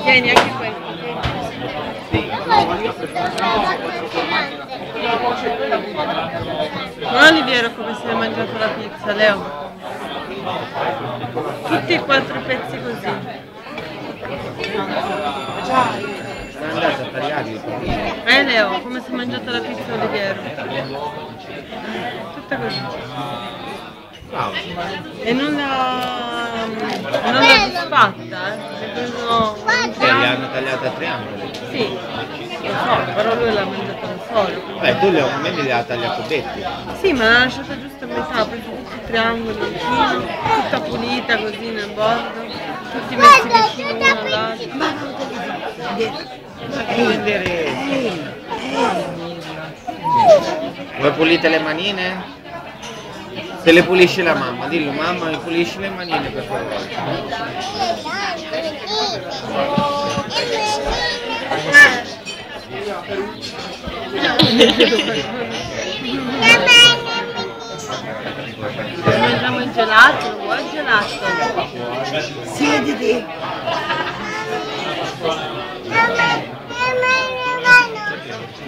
Vieni anche questo. Non Oliviero come si è mangiato la pizza, Leo. Tutti e 4 pezzi così. Sono andato a tagliarli. Leo, come si è mangiata la pizza Oliviero? Tutta così. Wow. E non l'ha disfatta, Li hanno tagliati a triangoli. Sì, lo so, però lui l'ha mangiato da solo. Beh, tu me li hai tagliati a cubetti. Sì, ma l'ha lasciata giusto a metà, ha preso tutti i triangoli vicino, tutta pulita così nel bordo, tutti messi vicino uno all'altro. Vuoi pulite le manine? Se le pulisce la mamma, dillo mamma mi pulisci le manine per favore. Mangiamo il gelato, vuoi il gelato? Siediti.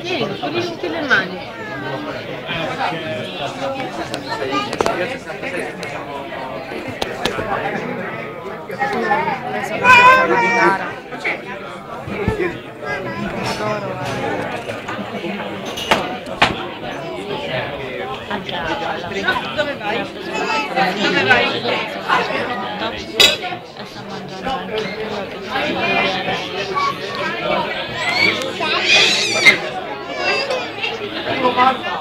Vieni, pulisci le mani. Dove vai? Dove vai? Sta mangiando anche quello che